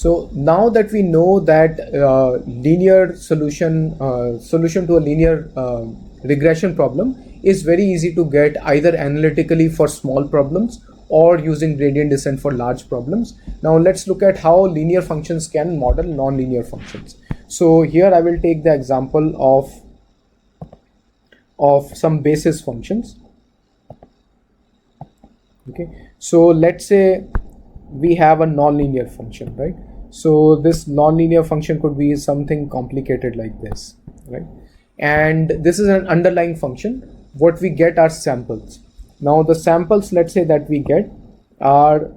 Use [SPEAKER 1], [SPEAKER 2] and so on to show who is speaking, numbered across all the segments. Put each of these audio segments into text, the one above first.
[SPEAKER 1] So now that we know that linear solution to a linear regression problem is very easy to get either analytically for small problems or using gradient descent for large problems. Now let's look at how linear functions can model nonlinear functions. So here I will take the example of some basis functions. Okay, so let's say we have a nonlinear function, right? So this nonlinear function could be something complicated like this, right? And this is an underlying function. What we get are samples. Now the samples, let's say, that we get are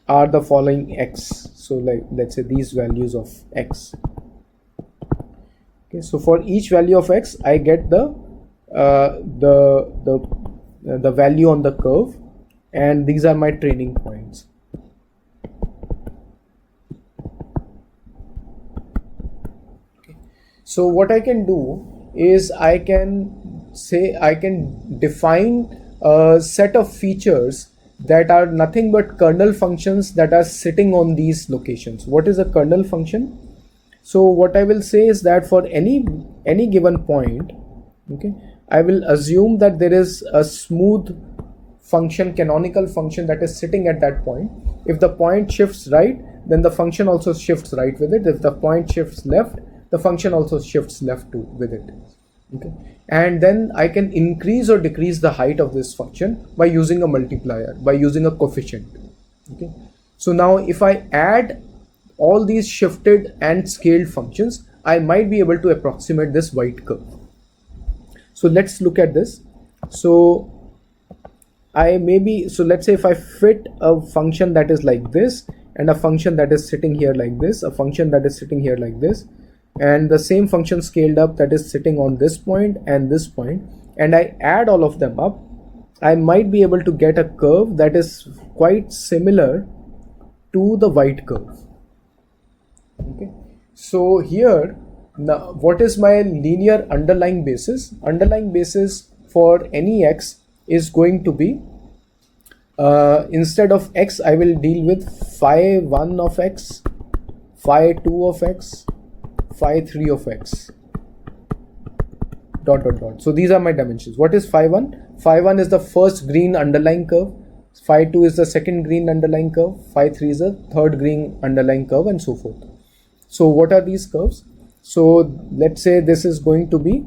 [SPEAKER 1] the following x. So like, let's say these values of x. Okay, so for each value of x, I get the value on the curve, and these are my training points. Okay. So what I can do is I can define a set of features that are nothing but kernel functions that are sitting on these locations. What is a kernel function? So what I will say is that for any given point, okay, I will assume that there is a smooth function, canonical function, that is sitting at that point. If the point shifts right, then the function also shifts right with it. If the point shifts left, the function also shifts left too with it. Okay, and then I can increase or decrease the height of this function by using a multiplier, by using a coefficient. Okay, so now if I add all these shifted and scaled functions, I might be able to approximate this white curve. So let's look at this. So let's say if I fit a function that is like this, and a function that is sitting here like this, a function that is sitting here like this, and the same function scaled up that is sitting on this point and this point, and I add all of them up, I might be able to get a curve that is quite similar to the white curve. Okay, so here now what is my linear underlying basis? Underlying basis for any x is going to be, instead of x, I will deal with phi 1 of x, phi 2 of x, phi 3 of x, dot dot dot. So these are my dimensions. What is phi 1? Phi 1 is the first green underlying curve, phi 2 is the second green underlying curve, phi 3 is the third green underlying curve, and so forth. So what are these curves? So let's say this is going to be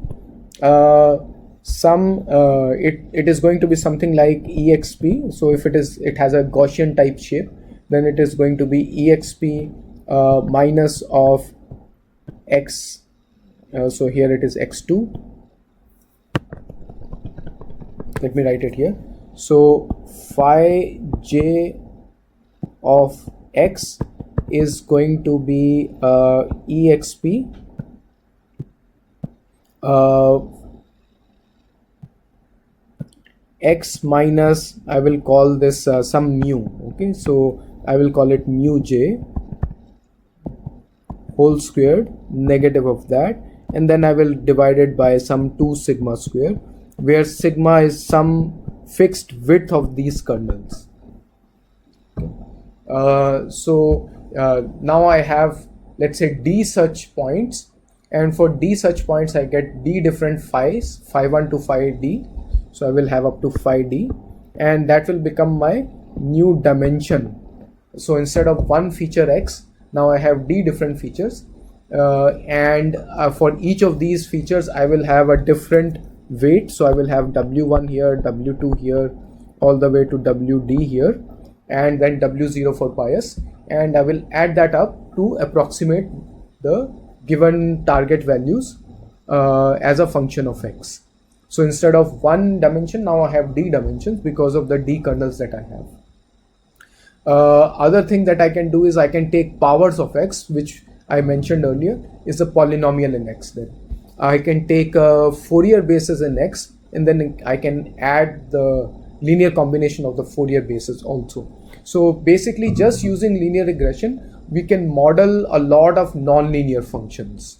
[SPEAKER 1] it is going to be something like exp. So if it has a Gaussian type shape, then it is going to be exp minus of x. So here it is x2. Let me write it here. So phi j of x is going to be exp x minus, I will call this some mu. Okay, so I will call it mu j whole squared, negative of that, and then I will divide it by some 2 sigma square, where sigma is some fixed width of these kernels. Now I have, let's say, d such points, and for d such points I get d different phi's, phi 1 to phi d. So I will have up to phi d, and that will become my new dimension. So instead of one feature x, now I have d different features, and for each of these features I will have a different weight. So I will have w1 here, w2 here, all the way to wd here, and then w0 for bias, and I will add that up to approximate the given target values as a function of x. So instead of one dimension, now I have d dimensions because of the d kernels that I have. Other thing that I can do is I can take powers of x, which I mentioned earlier is a polynomial in x. Then I can take a Fourier basis in x, and then I can add the linear combination of the Fourier basis also. So basically, just using linear regression, we can model a lot of non-linear functions.